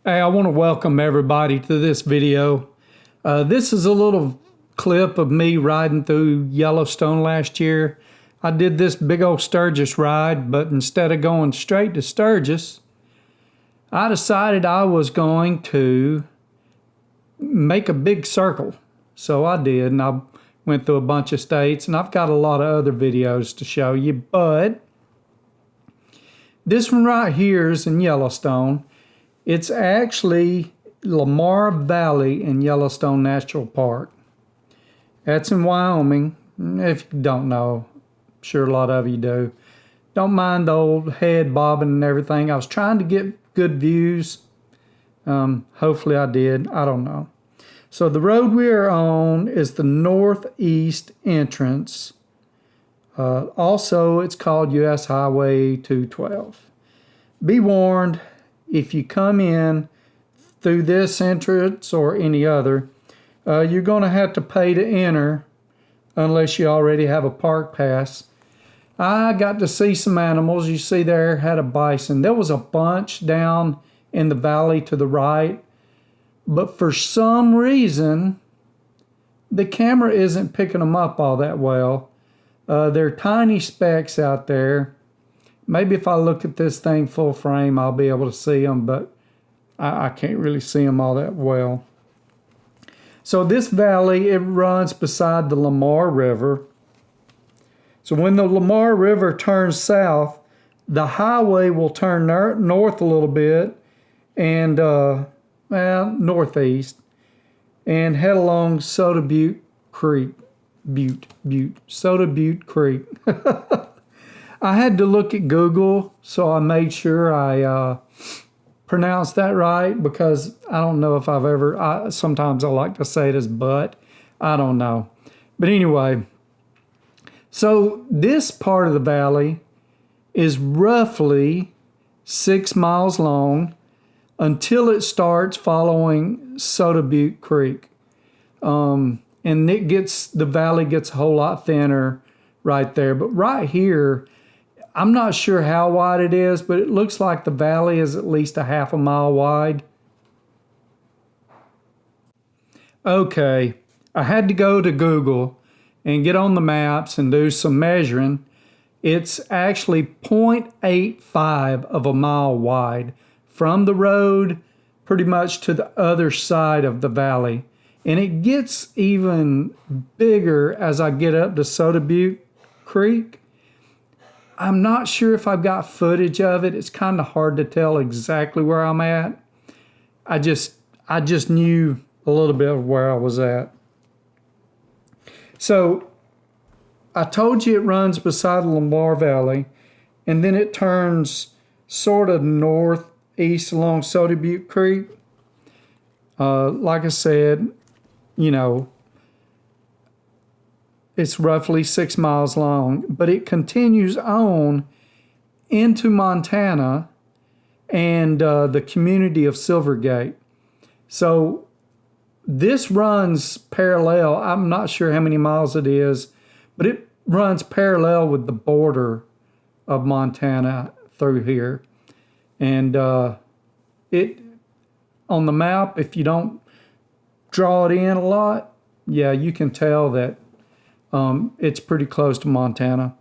Hey, I want to welcome everybody to this video. This is a little clip of me riding through Yellowstone last year. I did this big old Sturgis ride, but instead of going straight to Sturgis, I decided I was going to make a big circle. So I did, and I went through a bunch of states, and I've got a lot of other videos to show you, but this one right here is in Yellowstone. It's actually Lamar Valley in Yellowstone National Park. That's in Wyoming. If you don't know, I'm sure a lot of you do. Don't mind the old head bobbing and everything. I was trying to get good views. Hopefully I did. I don't know. So the road we are on is the northeast entrance. Also, it's called US Highway 212. Be warned, if you come in through this entrance or any other, you're going to have to pay to enter unless you already have a park pass. I got to see some animals. You see there had a bison. There was a bunch down in the valley to the right, but for some reason, the camera isn't picking them up all that well. They're tiny specks out there. Maybe if I look at this thing full frame, I'll be able to see them, but I can't really see them all that well. So this valley, it runs beside the Lamar River. So when the Lamar River turns south, the highway will turn north a little bit and, northeast, and head along Soda Butte Creek. Soda Butte Creek. I had to look at Google, so I made sure I pronounced that right, because I don't know if I've ever, sometimes I like to say it as but, I don't know. But anyway, so this part of the valley is roughly 6 miles long until it starts following Soda Butte Creek. And the valley gets a whole lot thinner right there. But right here, I'm not sure how wide it is, but it looks like the valley is at least a half a mile wide. Okay, I had to go to Google and get on the maps and do some measuring. It's actually 0.85 of a mile wide from the road pretty much to the other side of the valley. And it gets even bigger as I get up to Soda Butte Creek. I'm not sure if I've got footage of it. It's kind of hard to tell exactly where I'm at. I just knew a little bit of where I was at. So I told you it runs beside the Lamar Valley, and then it turns sort of northeast along Soda Butte Creek. Like I said, it's roughly 6 miles long, but it continues on into Montana and the community of Silvergate. So this runs parallel. I'm not sure how many miles it is, but it runs parallel with the border of Montana through here. And it on the map, if you don't draw it in a lot, yeah, you can tell that it's pretty close to Montana.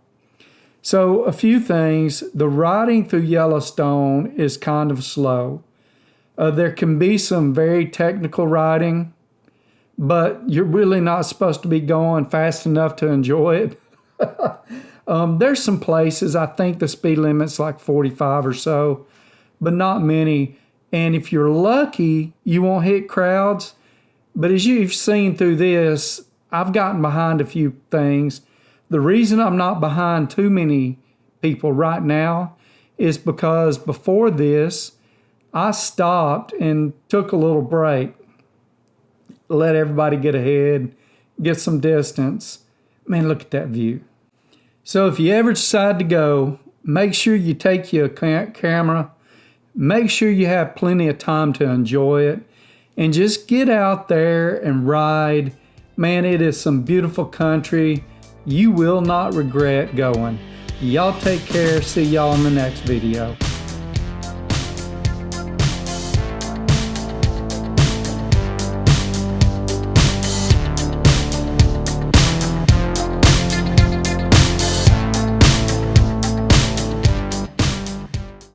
So a few things. The riding through Yellowstone is kind of slow. There can be some very technical riding, but you're really not supposed to be going fast enough to enjoy it. There's some places, I think the speed limit's like 45 or so, but not many. And if you're lucky, you won't hit crowds. But as you've seen through this, I've gotten behind a few things. The reason I'm not behind too many people right now is because before this, I stopped and took a little break. Let everybody get ahead, get some distance. Man, look at that view. So if you ever decide to go, make sure you take your camera. Make sure you have plenty of time to enjoy it. And just get out there and ride. Man, it is some beautiful country. You will not regret going. Y'all take care. See y'all in the next video.